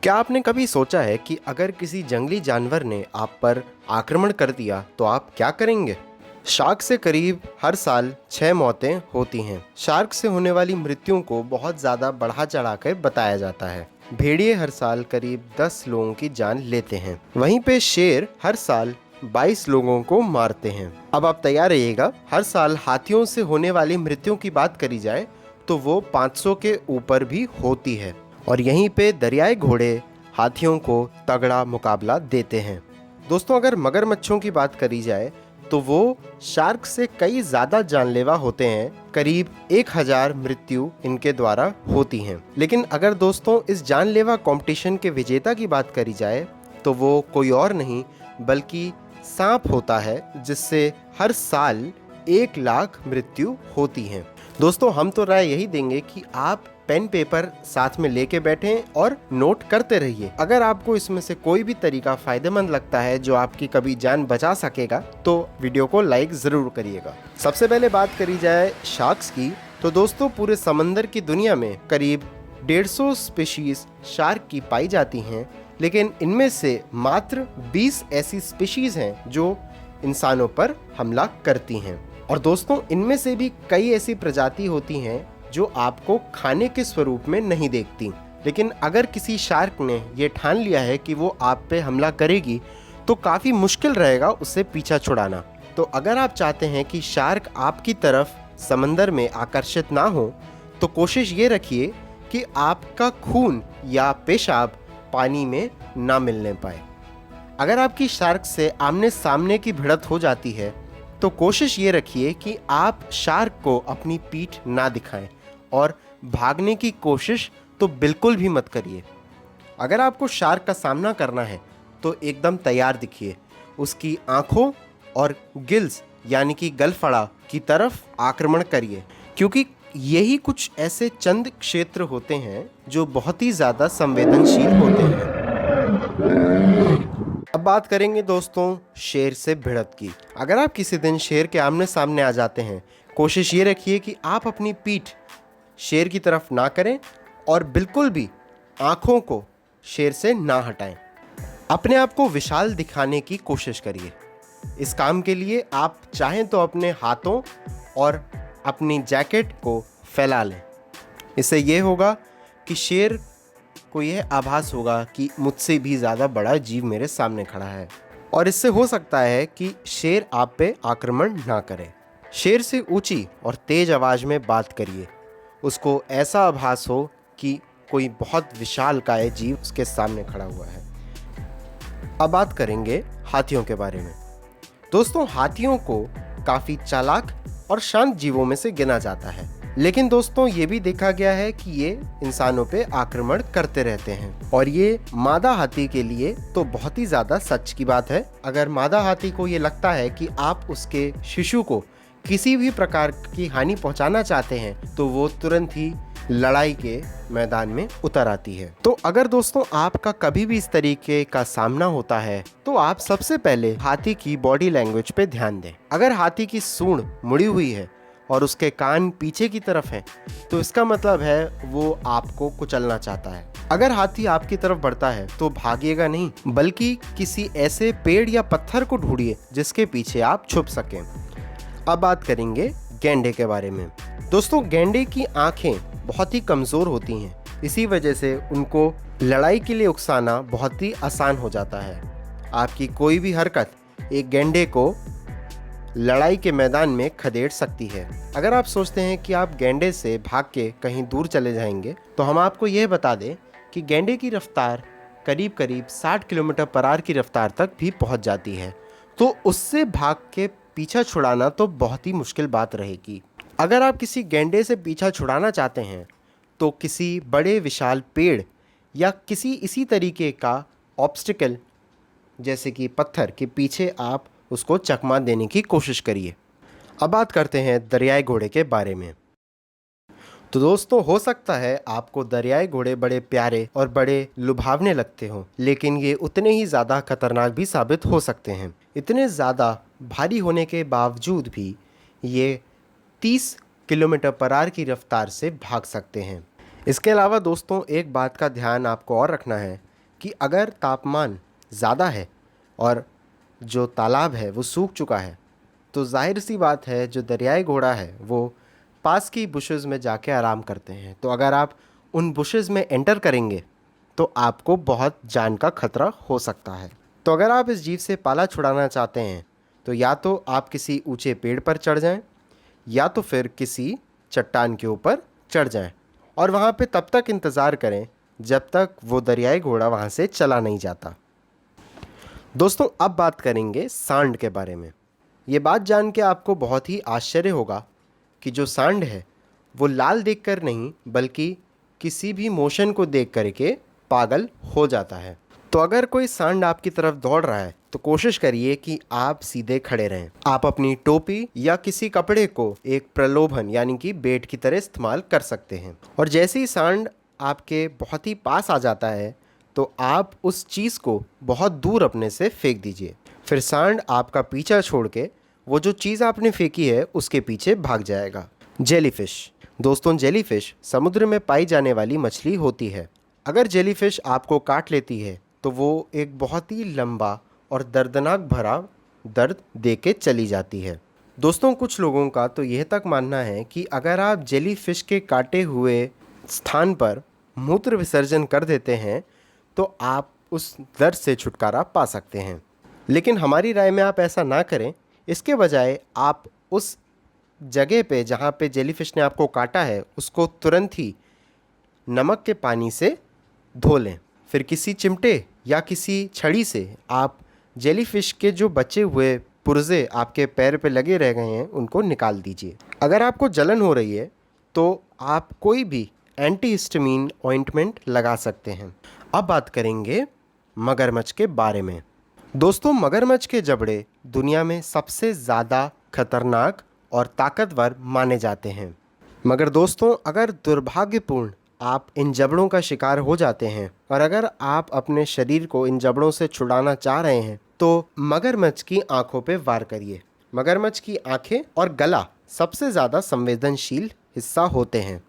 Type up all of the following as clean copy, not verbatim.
क्या आपने कभी सोचा है कि अगर किसी जंगली जानवर ने आप पर आक्रमण कर दिया तो आप क्या करेंगे? शार्क से करीब हर साल 6 मौतें होती हैं। शार्क से होने वाली मृत्युओं को बहुत ज़्यादा बढ़ा चढ़ा कर बताया जाता है। भेड़िए हर साल करीब 10 लोगों की जान लेते हैं। वहीं पे शेर हर साल 22 लोगों को मारते हैं। अब आप तैयार रहिएगा। हर साल हाथियों से होने वाली मृत्युओं की बात करी जाए तो वो 500 के ऊपर भी होती है। और यहीं पे दरियाई घोड़े हाथियों को तगड़ा मुकाबला देते हैं। दोस्तों, अगर मगरमच्छों की बात करी जाए तो वो शार्क से कई ज़्यादा जानलेवा होते हैं। करीब 1000 मृत्यु इनके द्वारा होती हैं। लेकिन अगर दोस्तों इस जानलेवा कंपटीशन के विजेता की बात करी जाए तो वो कोई और नहीं बल्कि सांप होता है, जिससे हर साल 1 लाख मृत्यु होती हैं। दोस्तों, हम तो राय यही देंगे कि आप पेन पेपर साथ में लेके बैठें और नोट करते रहिए। अगर आपको इसमें से कोई भी तरीका फायदेमंद लगता है जो आपकी कभी जान बचा सकेगा तो वीडियो को लाइक ज़रूर करिएगा। सबसे पहले बात करी जाए शार्क्स की तो दोस्तों पूरे समंदर की दुनिया में करीब 150 स्पीशीज शार्क की पाई जाती हैं। लेकिन इनमें से मात्र 20 ऐसी स्पीशीज हैं जो इंसानों पर हमला करती हैं। और दोस्तों इनमें से भी कई ऐसी प्रजाति होती हैं जो आपको खाने के स्वरूप में नहीं देखती। लेकिन अगर किसी शार्क ने ये ठान लिया है कि वो आप पे हमला करेगी तो काफ़ी मुश्किल रहेगा उससे पीछा छुड़ाना। तो अगर आप चाहते हैं कि शार्क आपकी तरफ समंदर में आकर्षित ना हो तो कोशिश ये रखिए कि आपका खून या पेशाब पानी में ना मिलने पाए। अगर आपकी शार्क से आमने सामने की भिड़ंत हो जाती है तो कोशिश ये रखिए कि आप शार्क को अपनी पीठ ना दिखाएं और भागने की कोशिश तो बिल्कुल भी मत करिए। अगर आपको शार्क का सामना करना है तो एकदम तैयार दिखिए। उसकी आंखों और गिल्स यानी कि गलफड़ा की तरफ आक्रमण करिए, क्योंकि यही कुछ ऐसे चंद क्षेत्र होते हैं जो बहुत ही ज़्यादा संवेदनशील होते हैं। अब बात करेंगे दोस्तों शेर से भिड़ंत की। अगर आप किसी दिन शेर के आमने सामने आ जाते हैं, कोशिश ये रखिए कि आप अपनी पीठ शेर की तरफ ना करें और बिल्कुल भी आंखों को शेर से ना हटाएं। अपने आप को विशाल दिखाने की कोशिश करिए। इस काम के लिए आप चाहें तो अपने हाथों और अपनी जैकेट को फैला लें। इससे ये होगा कि शेर को यह आभास होगा कि मुझसे भी ज़्यादा बड़ा जीव मेरे सामने खड़ा है, और इससे हो सकता है कि शेर आप पे आक्रमण ना करे। शेर से ऊंची और तेज आवाज़ में बात करिए। उसको ऐसा आभास हो कि कोई बहुत विशालकाय जीव उसके सामने खड़ा हुआ है। अब बात करेंगे हाथियों के बारे में। दोस्तों हाथियों को काफ़ी चालाक और शांत जीवों में से गिना जाता है। लेकिन दोस्तों ये भी देखा गया है कि ये इंसानों पे आक्रमण करते रहते हैं, और ये मादा हाथी के लिए तो बहुत ही ज़्यादा सच की बात है। अगर मादा हाथी को ये लगता है कि आप उसके शिशु को किसी भी प्रकार की हानि पहुंचाना चाहते हैं तो वो तुरंत ही लड़ाई के मैदान में उतर आती है। तो अगर दोस्तों आपका कभी भी इस तरीके का सामना होता है तो आप सबसे पहले हाथी की बॉडी लैंग्वेज पे ध्यान दें। अगर हाथी की सूंड मुड़ी हुई है और उसके कान पीछे की तरफ हैं तो इसका मतलब है वो आपको कुचलना चाहता है। अगर हाथी आपकी तरफ बढ़ता है तो भागिएगा नहीं, बल्कि किसी ऐसे पेड़ या पत्थर को ढूंढिए जिसके पीछे आप छुप सकें। अब बात करेंगे गैंडे के बारे में। दोस्तों गैंडे की आंखें बहुत ही कमज़ोर होती हैं, इसी वजह से उनको लड़ाई के लिए उकसाना बहुत ही आसान हो जाता है। आपकी कोई भी हरकत एक गैंडे को लड़ाई के मैदान में खदेड़ सकती है। अगर आप सोचते हैं कि आप गैंडे से भाग के कहीं दूर चले जाएंगे तो हम आपको यह बता दें कि गैंडे की रफ्तार करीब करीब 60 किलोमीटर पर आवर की रफ्तार तक भी पहुंच जाती है। तो उससे भाग के पीछा छुड़ाना तो बहुत ही मुश्किल बात रहेगी। अगर आप किसी गैंडे से पीछा छुड़ाना चाहते हैं तो किसी बड़े विशाल पेड़ या किसी इसी तरीके का ऑब्स्टिकल जैसे कि पत्थर के पीछे आप उसको चकमा देने की कोशिश करिए। अब बात करते हैं दरियाई घोड़े के बारे में। तो दोस्तों हो सकता है आपको दरियाई घोड़े बड़े प्यारे और बड़े लुभावने लगते हों, लेकिन ये उतने ही ज़्यादा खतरनाक भी साबित हो सकते हैं। इतने ज़्यादा भारी होने के बावजूद भी ये 30 किलोमीटर पर आवर की रफ्तार से भाग सकते हैं। इसके अलावा दोस्तों एक बात का ध्यान आपको और रखना है कि अगर तापमान ज़्यादा है और जो तालाब है वो सूख चुका है, तो जाहिर सी बात है जो दरियाई घोड़ा है वो पास की बुशेस में जाके आराम करते हैं। तो अगर आप उन बुशेस में एंटर करेंगे तो आपको बहुत जान का खतरा हो सकता है। तो अगर आप इस जीव से पाला छुड़ाना चाहते हैं तो या तो आप किसी ऊंचे पेड़ पर चढ़ जाएं या तो फिर किसी चट्टान के ऊपर चढ़ जाएं और वहाँ पे तब तक इंतज़ार करें जब तक वो दरियाई घोड़ा वहाँ से चला नहीं जाता। दोस्तों, अब बात करेंगे सांड के बारे में। ये बात जान के आपको बहुत ही आश्चर्य होगा कि जो सांड है वो लाल देखकर नहीं बल्कि किसी भी मोशन को देख करके पागल हो जाता है। तो अगर कोई सांड आपकी तरफ दौड़ रहा है तो कोशिश करिए कि आप सीधे खड़े रहें। आप अपनी टोपी या किसी कपड़े को एक प्रलोभन यानी कि बेट की तरह इस्तेमाल कर सकते हैं और जैसे ही सांड आपके बहुत ही पास आ जाता है तो आप उस चीज़ को बहुत दूर अपने से फेंक दीजिए। फिर सांड आपका पीछा छोड़ के वो जो चीज़ आपने फेंकी है उसके पीछे भाग जाएगा। जेलीफिश। दोस्तों, जेलीफिश समुद्र में पाई जाने वाली मछली होती है। अगर जेलीफिश आपको काट लेती है तो वो एक बहुत ही लंबा और दर्दनाक भरा दर्द दे के चली जाती है। दोस्तों, कुछ लोगों का तो यह तक मानना है कि अगर आप जेलीफिश के काटे हुए स्थान पर मूत्र विसर्जन कर देते हैं तो आप उस दर्द से छुटकारा पा सकते हैं। लेकिन हमारी राय में आप ऐसा ना करें। इसके बजाय आप उस जगह पे जहाँ पे जेलीफिश ने आपको काटा है उसको तुरंत ही नमक के पानी से धो लें। फिर किसी चिमटे या किसी छड़ी से आप जेलीफिश के जो बचे हुए पुर्जे आपके पैर पे लगे रह गए हैं उनको निकाल दीजिए। अगर आपको जलन हो रही है तो आप कोई भी एंटीहिस्टामिन ऑइंटमेंट लगा सकते हैं। अब बात करेंगे मगरमच्छ के बारे में। दोस्तों, मगरमच्छ के जबड़े दुनिया में सबसे ज़्यादा खतरनाक और ताकतवर माने जाते हैं। मगर दोस्तों, अगर दुर्भाग्यपूर्ण आप इन जबड़ों का शिकार हो जाते हैं और अगर आप अपने शरीर को इन जबड़ों से छुड़ाना चाह रहे हैं तो मगरमच्छ की आंखों पे वार करिए। मगरमच्छ की आंखें और गला सबसे ज़्यादा संवेदनशील हिस्सा होते हैं।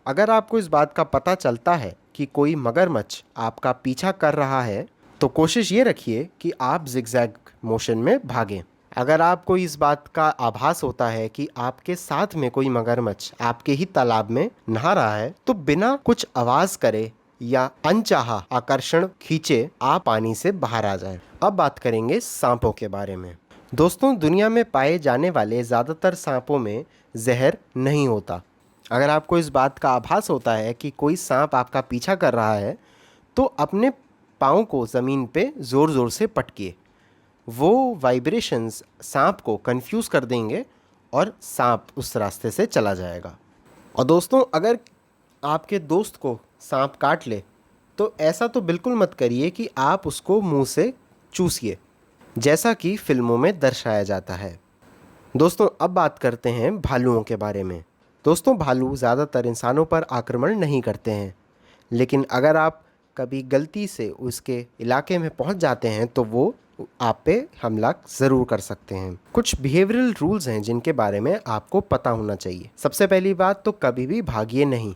अगर आपको इस बात का पता चलता है कि कोई मगरमच्छ आपका पीछा कर रहा है तो कोशिश ये रखिए कि आप जिगजैग मोशन में भागें। अगर आपको इस बात का आभास होता है कि आपके साथ में कोई मगरमच्छ आपके ही तालाब में नहा रहा है तो बिना कुछ आवाज़ करे या अनचाहा आकर्षण खींचे आप पानी से बाहर आ जाएं। अब बात करेंगे सांपों के बारे में। दोस्तों, दुनिया में पाए जाने वाले ज़्यादातर सांपों में जहर नहीं होता। अगर आपको इस बात का आभास होता है कि कोई सांप आपका पीछा कर रहा है तो अपने पाँव को ज़मीन पे ज़ोर ज़ोर से पटकिए। वो वाइब्रेशंस सांप को कंफ्यूज कर देंगे और सांप उस रास्ते से चला जाएगा। और दोस्तों, अगर आपके दोस्त को सांप काट ले तो ऐसा तो बिल्कुल मत करिए कि आप उसको मुंह से चूसिए, जैसा कि फिल्मों में दर्शाया जाता है। दोस्तों, अब बात करते हैं भालुओं के बारे में। दोस्तों, भालू ज़्यादातर इंसानों पर आक्रमण नहीं करते हैं, लेकिन अगर आप कभी गलती से उसके इलाके में पहुंच जाते हैं तो वो आप पे हमला ज़रूर कर सकते हैं। कुछ बिहेवियरल रूल्स हैं जिनके बारे में आपको पता होना चाहिए। सबसे पहली बात तो कभी भी भागिए नहीं।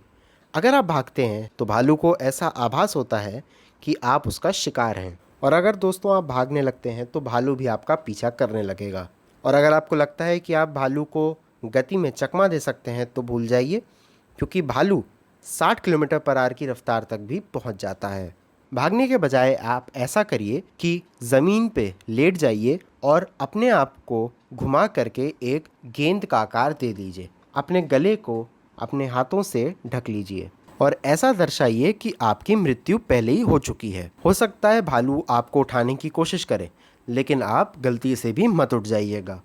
अगर आप भागते हैं तो भालू को ऐसा आभास होता है कि आप उसका शिकार हैं और अगर दोस्तों आप भागने लगते हैं तो भालू भी आपका पीछा करने लगेगा। और अगर आपको लगता है कि आप भालू को गति में चकमा दे सकते हैं तो भूल जाइए, क्योंकि भालू 60 किलोमीटर पर आवर की रफ्तार तक भी पहुंच जाता है। भागने के बजाय आप ऐसा करिए कि ज़मीन पे लेट जाइए और अपने आप को घुमा करके एक गेंद का आकार दे दीजिए। अपने गले को अपने हाथों से ढक लीजिए और ऐसा दर्शाइए कि आपकी मृत्यु पहले ही हो चुकी है। हो सकता है भालू आपको उठाने की कोशिश करे, लेकिन आप गलती से भी मत उठ जाइएगा।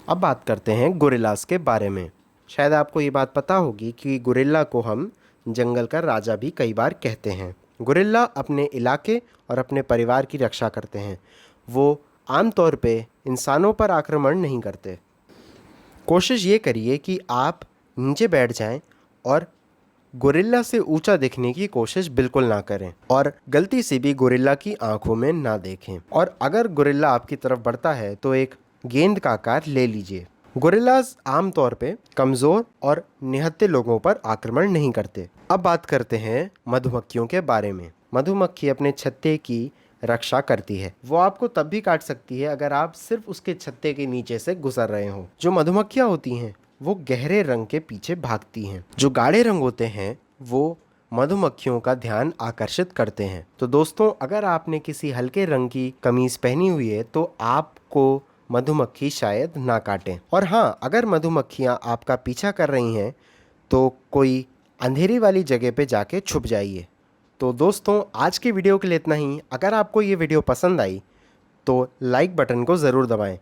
अब बात करते हैं गोरिल्लास के बारे में। शायद आपको ये बात पता होगी कि गोरिल्ला को हम जंगल का राजा भी कई बार कहते हैं। गोरिल्ला अपने इलाके और अपने परिवार की रक्षा करते हैं। वो आमतौर पे इंसानों पर आक्रमण नहीं करते। कोशिश ये करिए कि आप नीचे बैठ जाएं और गोरिल्ला से ऊंचा दिखने की कोशिश बिल्कुल ना करें और गलती से भी गोरिल्ला की आंखों में ना देखें। और अगर गोरिल्ला आपकी तरफ बढ़ता है तो एक गेंद का आकार ले लीजिए। गोरिल्लास आमतौर पे कमज़ोर और निहत्थे लोगों पर आक्रमण नहीं करते। अब बात करते हैं मधुमक्खियों के बारे में। मधुमक्खी अपने छत्ते की रक्षा करती है। वो आपको तब भी काट सकती है अगर आप सिर्फ उसके छत्ते के नीचे से गुजर रहे हो। जो मधुमक्खियाँ होती हैं वो गहरे रंग के पीछे भागती हैं। जो गाढ़े रंग होते हैं वो मधुमक्खियों का ध्यान आकर्षित करते हैं। तो दोस्तों, अगर आपने किसी हल्के रंग की कमीज पहनी हुई है तो आपको मधुमक्खी शायद ना काटें। और हाँ, अगर मधुमक्खियाँ आपका पीछा कर रही हैं तो कोई अंधेरी वाली जगह पे जाके छुप जाइए। तो दोस्तों, आज की वीडियो के लिए इतना ही। अगर आपको ये वीडियो पसंद आई तो लाइक बटन को ज़रूर दबाएं,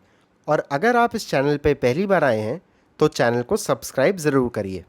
और अगर आप इस चैनल पे पहली बार आए हैं तो चैनल को सब्सक्राइब ज़रूर करिए।